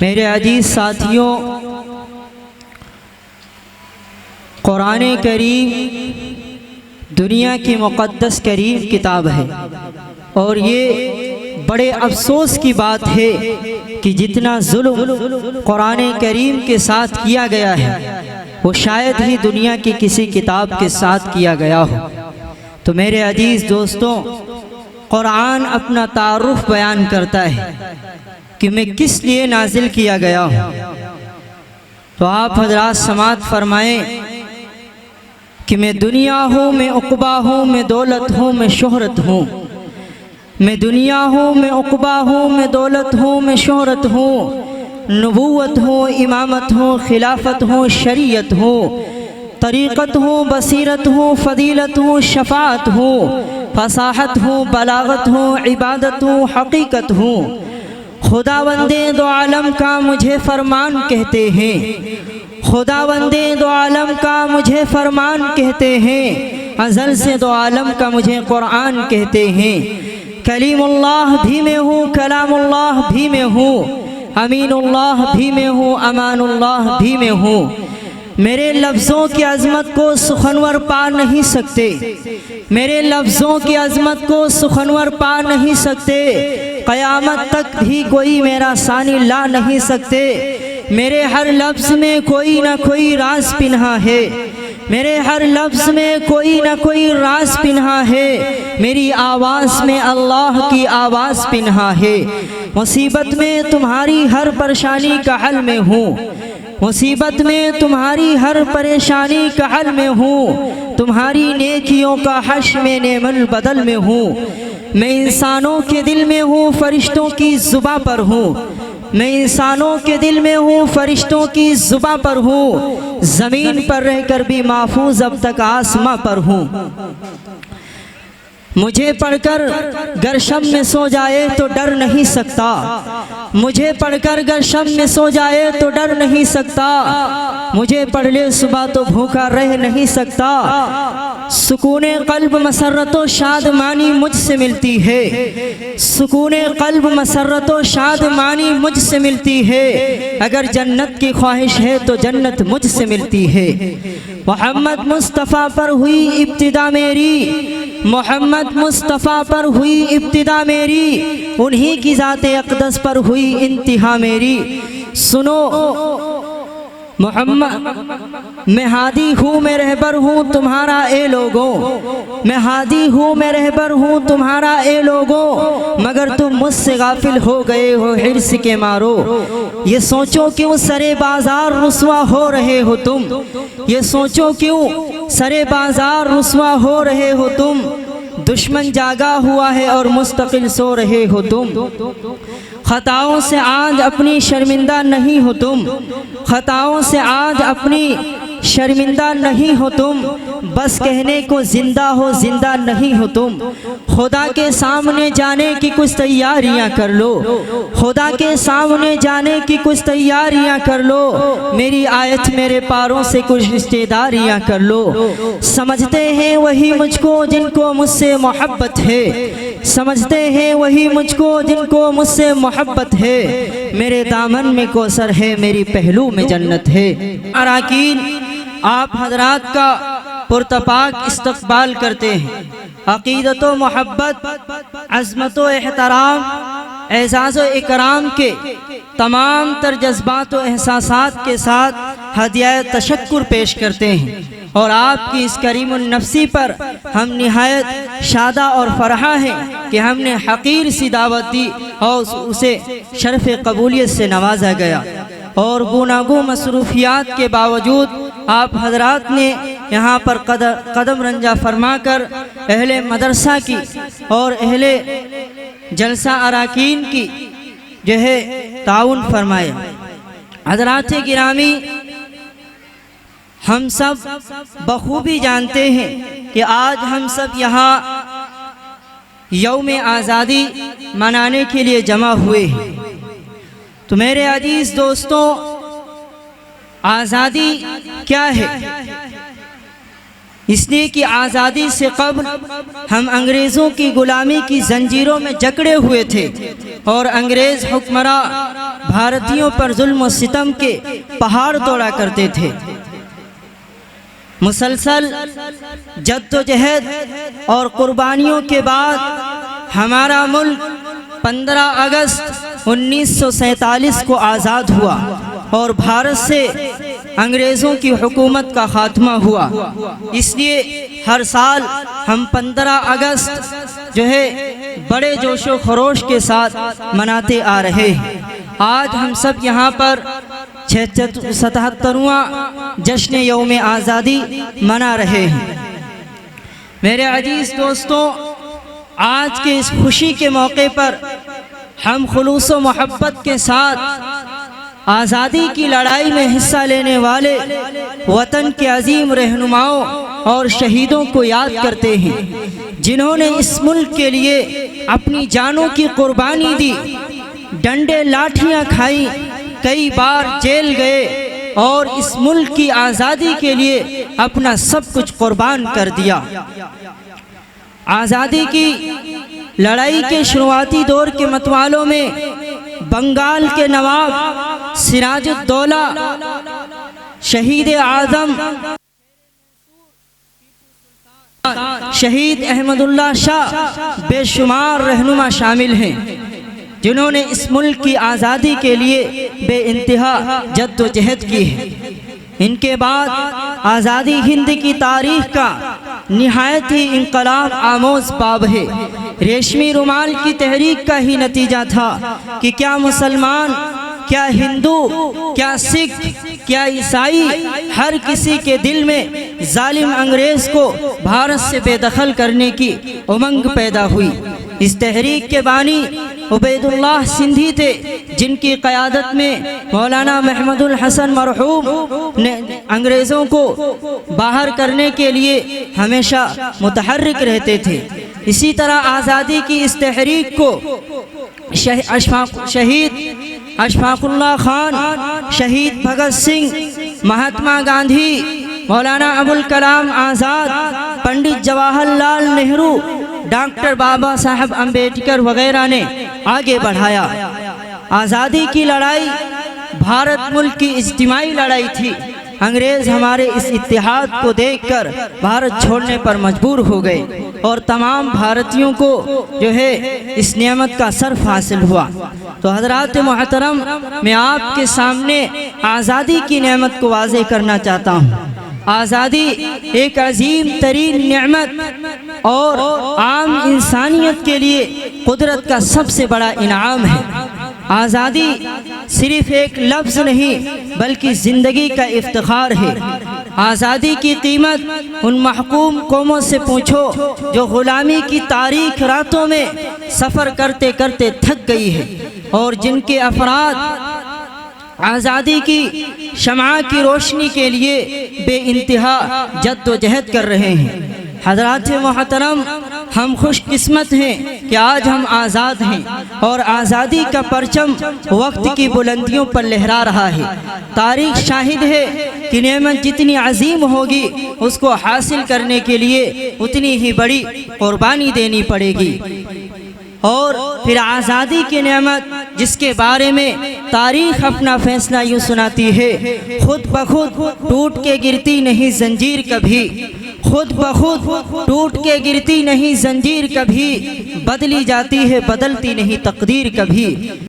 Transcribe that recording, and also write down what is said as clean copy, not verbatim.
मेरे अजीज़ साथियों, कुरान करीम दुनिया की मुक़द्दस करीम किताब है और ये बड़े अफसोस की बात है कि जितना जुल्म कुरान करीम के साथ किया गया है वो शायद ही दुनिया की किसी किताब के साथ किया गया हो। तो मेरे अजीज़ दोस्तों, कुरान अपना तारुफ बयान करता है कि मैं किस लिए नाजिल किया गया हूँ। तो आप हजरात समात फरमाएं कि मैं दुनिया हूँ, मैं उक़बा हूँ, मैं दौलत हूँ, मैं शोहरत हूँ। मैं दुनिया हूँ, मैं उक़बा हूँ, मैं दौलत हूँ, मैं शोहरत हूँ। नबूवत हूँ, इमामत हूँ, खिलाफत हूँ, शरीयत हूँ, तरीक़त हूँ, बसीरत हूँ, फ़दीलत हूँ, शफ़ाअत हूँ, फसाहत हूँ, बलागत हूँ, इबादत हूँ, हकीकत हूँ। खुदावंदे दो आलम का मुझे फरमान कहते हैं। खुदावंदे दो आलम का मुझे फरमान कहते हैं। अज़ल से दो आलम का मुझे कुरान कहते हैं। कलीमुल्लाह भी मैं हूँ, कलामुल्लाह भी मैं हूँ, अमीनुल्लाह भी मैं हूँ, अमानुल्लाह भी मैं हूँ। मेरे लफ्ज़ों की अज़मत को सुखनवर पा नहीं सकते। मेरे लफ्ज़ों की अज़मत को सुखनवर पा नहीं सकते। क़यामत तक भी कोई मेरा सानी ला नहीं सकते। मेरे हर लफ्ज़ में कोई ना कोई राज पिन्हा है। मेरे हर लफ्ज़ में कोई ना कोई राज पिन्हा है। मेरी आवाज़ में अल्लाह की आवाज़ पिन्हा है। मुसीबत में तुम्हारी हर परेशानी का हल में हूँ। मुसीबत में तुम्हारी हर परेशानी का हल में हूँ। तुम्हारी नेकियों का हश में नेमल बदल में हूँ। मैं इंसानों के दिल में हूँ, फरिश्तों की ज़ुबां पर हूँ। मैं इंसानों के दिल में हूँ, फरिश्तों की ज़ुबां पर हूँ। ज़मीन पर रहकर भी महफूज अब तक आसमां पर हूँ। मुझे पढ़कर गर शब में सो जाए तो डर नहीं सकता। मुझे पढ़कर गर शब में सो जाए तो डर नहीं सकता। मुझे पढ़ ले सुबह तो भूखा रह नहीं सकता। सुकूने क़ल्ब मसरत व शादमानी मुझसे मिलती है। सुकूने क़ल्ब मसरत व शादमानी मुझसे मिलती है। अगर जन्नत की ख्वाहिश है तो जन्नत मुझसे मिलती है। मोहम्मद मुस्तफ़ा पर हुई इब्तिदा मेरी, मोहम्मद मुस्तफ़ा पर हुई इब्तिदा मेरी, उन्हीं की ज़ाते अक़दस पर हुई इंतहा मेरी। सुनो मोहम्मद, मैं हादी हूँ, मैं रहबर हूँ तुम्हारा ए लोगों। मैं हादी हूँ, मैं रहबर हूँ तुम्हारा ए लोगों। मगर तुम मुझसे गाफिल हो गए हो हिर्स के मारो। ये सोचो क्यों सरे बाजार रुस्वा हो रहे हो तुम। ये सोचो क्यों सरे बाजार रुस्वा हो रहे हो तुम। दुश्मन जागा हुआ है और मुस्तकिल सो रहे हो तुम। खताओं से आज अपनी शर्मिंदा नहीं हो तुम। खताओं से आज अपनी शर्मिंदा नहीं हो तुम। बस कहने को जिंदा हो, जिंदा नहीं हो तुम। खुदा के सामने जाने की कुछ तैयारियां कर लो। खुदा के सामने जाने की कुछ तैयारियां कर लो। मेरी आयत मेरे पारों से कुछ रिश्तेदारियां कर लो। समझते हैं वही मुझको जिनको मुझसे मोहब्बत है। समझते हैं वही मुझको जिनको मुझसे मोहब्बत है। मेरे दामन में कौसर है, मेरी पहलू में जन्नत है। अराकीन, आप हजरात का पुरतपाक इस्तक़बाल करते हैं। अक़ीदत व मोहब्बत, अज़मत व एहतराम, एज़ाज़ व इकराम के तमाम तर जज्बात व एहसासात के साथ हदिया तशक्कुर पेश करते हैं। और आपकी इस करीमुन नफ्सी पर हम निहायत शादा और फरहा हैं कि हमने हक़ीर सी दावत दी और उसे शरफ़ कबूलियत से नवाजा गया। और गुनागो मसरूफियात के बावजूद आप हजरात ने यहाँ पर कदम रंजा फरमा कर अहले मदरसा की और अहले जलसा अराकीन की जो है ताउन फरमाया। हजरात गिरामी, हम सब बखूबी जानते हैं कि आज हम सब यहाँ यौम आज़ादी मनाने के लिए जमा हुए हैं। तो मेरे अजीज़ दोस्तों, आज़ादी क्या है? इसलिए कि आज़ादी से कब्ल हम अंग्रेज़ों की ग़ुलामी की जंजीरों में जकड़े हुए थे और अंग्रेज़ हुक्मरां भारतीयों पर जुल्म और सितम के पहाड़ तोड़ा करते थे। मुसलसल जद्दोजहद और कुर्बानियों के बाद हमारा मुल्क 15 अगस्त 1947 को आज़ाद हुआ और भारत से अंग्रेज़ों की हुकूमत का ख़ात्मा हुआ। इसलिए हर साल हम 15 अगस्त जो है बड़े जोशो खरोश के साथ मनाते आ रहे हैं। आज हम सब यहाँ पर 77वां जश्न यौम आज़ादी मना रहे हैं। मेरे अजीज़ दोस्तों, आज के इस खुशी के मौके पर हम खुलूस व मोहब्बत के साथ आज़ादी की लड़ाई में हिस्सा लेने वाले वतन के अजीम रहनुमाओं और शहीदों को याद करते हैं, जिन्होंने इस मुल्क के लिए अपनी जानों की कुर्बानी दी, डंडे लाठियां खाई, कई बार जेल गए और इस मुल्क की आज़ादी के लिए अपना सब कुछ कुर्बान कर दिया। आज़ादी की लड़ाई के शुरुआती दौर के मतवालों में बंगाल के नवाब सिराजुद्दौला, शहीद आज़म शहीद अहमदुल्ला शाह बेशुमार रहनुमा शामिल हैं, जिन्होंने इस मुल्क की आज़ादी के लिए बेइंतहा जद्दोजहद की है। इनके बाद आज़ादी हिंद की तारीख का निहायत ही इंकलाब आमोज़ बाब है। रेशमी रुमाल की तहरीक का ही नतीजा था कि क्या मुसलमान, क्या हिंदू, क्या सिख, क्या ईसाई, हर किसी के दिल में जालिम अंग्रेज़ को भारत से बेदखल करने की उमंग पैदा हुई। इस तहरीक के बानी उबैदुल्लाह सिंधी थे, जिनकी क़यादत में मौलाना महमूदुल हसन मरहूम ने अंग्रेज़ों को बाहर करने के लिए हमेशा मुतहर्रिक रहते थे। इसी तरह आज़ादी की इस तहरीक को शहीद अशफाकुल्लाह खान, शहीद भगत सिंह, महात्मा गांधी, मौलाना अबुल कलाम आज़ाद, पंडित जवाहरलाल नेहरू, डॉक्टर बाबा साहब अम्बेडकर वगैरह ने आगे बढ़ाया। आज़ादी की लड़ाई भारत मुल्क की इज्तिमाई लड़ाई थी। अंग्रेज़ हमारे इस इत्तेहाद को देखकर भारत छोड़ने पर मजबूर हो गए और तमाम भारतीयों को जो है इस नेमत का सर्फ हासिल हुआ। तो हज़रात मोहतरम, मैं आपके सामने आज़ादी की नेमत को वाज़े करना चाहता हूँ। आज़ादी एक अजीम तरीन नेमत और आम इंसानियत के लिए कुदरत का सबसे बड़ा इनाम है। आज़ादी सिर्फ एक लफ्ज़ नहीं बल्कि ज़िंदगी का इफ्तिखार है। आज़ादी की कीमत उन महकूम कौमों से पूछो जो ग़ुलामी की तारीख रातों में सफ़र करते करते थक गई है और जिनके अफराद आज़ादी की शम्आ की रोशनी के लिए बेइंतहा जद्दोजहद कर रहे हैं। हज़रात मोहतरम, हम खुशकिस्मत हैं कि आज हम आज़ाद हैं और आज़ादी का परचम वक्त की बुलंदियों पर लहरा रहा है। तारीख़ शाहिद है कि नेमत जितनी अजीम होगी उसको हासिल करने के लिए उतनी ही बड़ी कुर्बानी देनी पड़ेगी। और फिर आज़ादी की नेमत जिसके बारे में तारीख़ अपना फैसला यूँ सुनाती है, खुद ब खुद टूट के गिरती नहीं जंजीर कभी, खुद ब खुद टूट के गिरती नहीं जंजीर कभी, बदली जाती है बदलती नहीं तकदीर कभी।